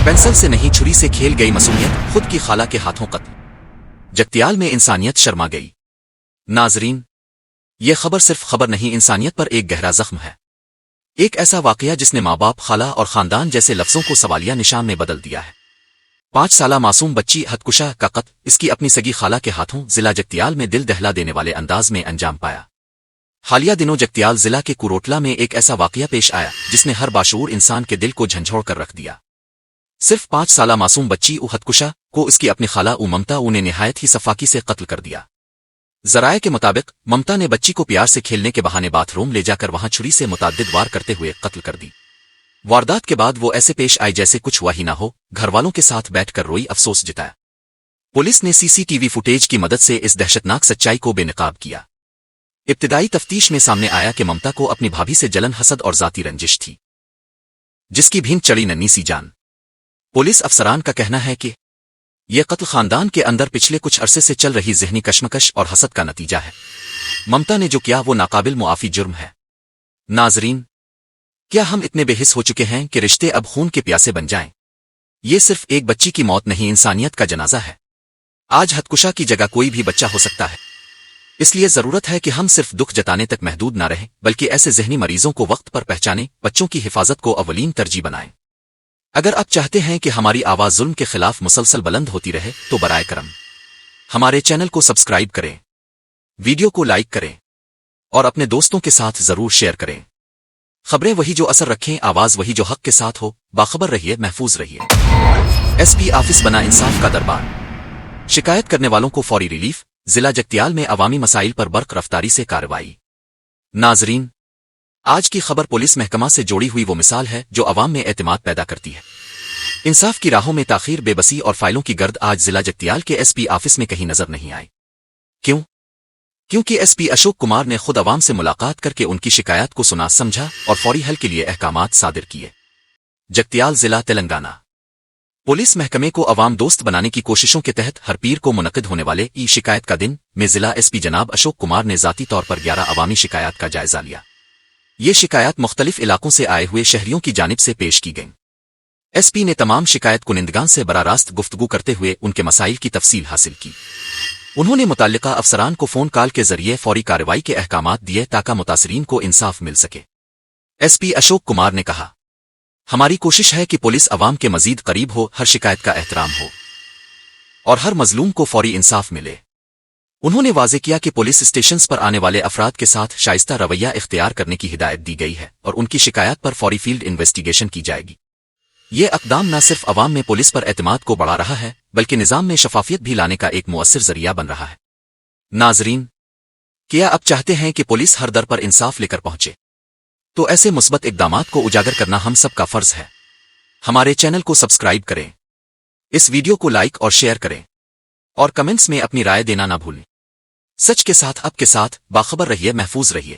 Pencil سے نہیں چھری سے کھیل گئی معصومیت، خود کی خالہ کے ہاتھوں قتل۔ جگتیال میں انسانیت شرما گئی۔ ناظرین، یہ خبر صرف خبر نہیں، انسانیت پر ایک گہرا زخم ہے۔ ایک ایسا واقعہ جس نے ماں باپ، خالہ اور خاندان جیسے لفظوں کو سوالیہ نشان میں بدل دیا ہے۔ 5 سالہ معصوم بچی ہتکشا کا قتل اس کی اپنی سگی خالہ کے ہاتھوں ضلع جگتیال میں دل دہلا دینے والے انداز میں انجام پایا۔ حالیہ دنوں جگتیال ضلع کے کوروٹلا میں ایک ایسا واقعہ پیش آیا جس نے ہر باشعور انسان کے دل کو جھنجھوڑ کر رکھ دیا۔ صرف 5 سالہ معصوم بچی ہتکشا کو اس کی اپنی خالہ ممتا نے نہایت ہی صفاقی سے قتل کر دیا۔ ذرائع کے مطابق ممتا نے بچی کو پیار سے کھیلنے کے بہانے باتھ روم لے جا کر وہاں چھری سے متعدد وار کرتے ہوئے قتل کر دی۔ واردات کے بعد وہ ایسے پیش آئی جیسے کچھ ہوا ہی نہ ہو، گھر والوں کے ساتھ بیٹھ کر روئی، افسوس جتایا۔ پولیس نے CCTV فوٹیج کی مدد سے اس دہشتناک سچائی کو بے نقاب کیا۔ ابتدائی تفتیش میں سامنے آیا کہ ممتا کو اپنی بھابھی سے جلن، حسد اور ذاتی رنجش تھی، جس کی بھینگ چڑھی ننھی سی جان۔ پولیس افسران کا کہنا ہے کہ یہ قتل خاندان کے اندر پچھلے کچھ عرصے سے چل رہی ذہنی کشمکش اور حسد کا نتیجہ ہے۔ ممتا نے جو کیا وہ ناقابل معافی جرم ہے۔ ناظرین، کیا ہم اتنے بے حس ہو چکے ہیں کہ رشتے اب خون کے پیاسے بن جائیں؟ یہ صرف ایک بچی کی موت نہیں، انسانیت کا جنازہ ہے۔ آج ہتکشا کی جگہ کوئی بھی بچہ ہو سکتا ہے، اس لیے ضرورت ہے کہ ہم صرف دکھ جتانے تک محدود نہ رہیں بلکہ ایسے ذہنی مریضوں کو وقت پر پہچانیں، بچوں کی حفاظت کو اولین ترجیح بنائیں۔ اگر آپ چاہتے ہیں کہ ہماری آواز ظلم کے خلاف مسلسل بلند ہوتی رہے تو برائے کرم ہمارے چینل کو سبسکرائب کریں، ویڈیو کو لائک کریں اور اپنے دوستوں کے ساتھ ضرور شیئر کریں۔ خبریں وہی جو اثر رکھیں، آواز وہی جو حق کے ساتھ ہو۔ باخبر رہیے، محفوظ رہیے۔ SP آفس بنا انصاف کا دربار، شکایت کرنے والوں کو فوری ریلیف۔ ضلع جگتیال میں عوامی مسائل پر برق رفتاری سے کارروائی۔ ناظرین، آج کی خبر پولیس محکمہ سے جوڑی ہوئی وہ مثال ہے جو عوام میں اعتماد پیدا کرتی ہے۔ انصاف کی راہوں میں تاخیر، بے بسی اور فائلوں کی گرد آج ضلع جگتیال کے SP آفس میں کہیں نظر نہیں آئی۔ کیونکہ SP اشوک کمار نے خود عوام سے ملاقات کر کے ان کی شکایات کو سنا، سمجھا اور فوری حل کے لیے احکامات صادر کیے۔ جگتیال ضلع تلنگانہ پولیس محکمے کو عوام دوست بنانے کی کوششوں کے تحت ہر پیر کو منعقد ہونے والے شکایت کا دن میں ضلع SP جناب اشوک کمار نے ذاتی طور پر 11 عوامی شکایات کا جائزہ لیا۔ یہ شکایات مختلف علاقوں سے آئے ہوئے شہریوں کی جانب سے پیش کی گئیں۔ SP نے تمام شکایت کنندگان سے براہ راست گفتگو کرتے ہوئے ان کے مسائل کی تفصیل حاصل کی۔ انہوں نے متعلقہ افسران کو فون کال کے ذریعے فوری کارروائی کے احکامات دیے تاکہ متاثرین کو انصاف مل سکے۔ SP اشوک کمار نے کہا، ہماری کوشش ہے کہ پولیس عوام کے مزید قریب ہو، ہر شکایت کا احترام ہو اور ہر مظلوم کو فوری انصاف ملے۔ انہوں نے واضح کیا کہ پولیس اسٹیشنز پر آنے والے افراد کے ساتھ شائستہ رویہ اختیار کرنے کی ہدایت دی گئی ہے اور ان کی شکایات پر فوری فیلڈ انویسٹیگیشن کی جائے گی۔ یہ اقدام نہ صرف عوام میں پولیس پر اعتماد کو بڑھا رہا ہے بلکہ نظام میں شفافیت بھی لانے کا ایک مؤثر ذریعہ بن رہا ہے۔ ناظرین، کیا آپ چاہتے ہیں کہ پولیس ہر در پر انصاف لے کر پہنچے؟ تو ایسے مثبت اقدامات کو اجاگر کرنا ہم سب کا فرض ہے۔ ہمارے چینل کو سبسکرائب کریں، اس ویڈیو کو لائک اور شیئر کریں اور کمنٹس میں اپنی رائے دینا نہ بھولیں۔ سچ کے ساتھ، اب کے ساتھ باخبر رہیے، محفوظ رہیے۔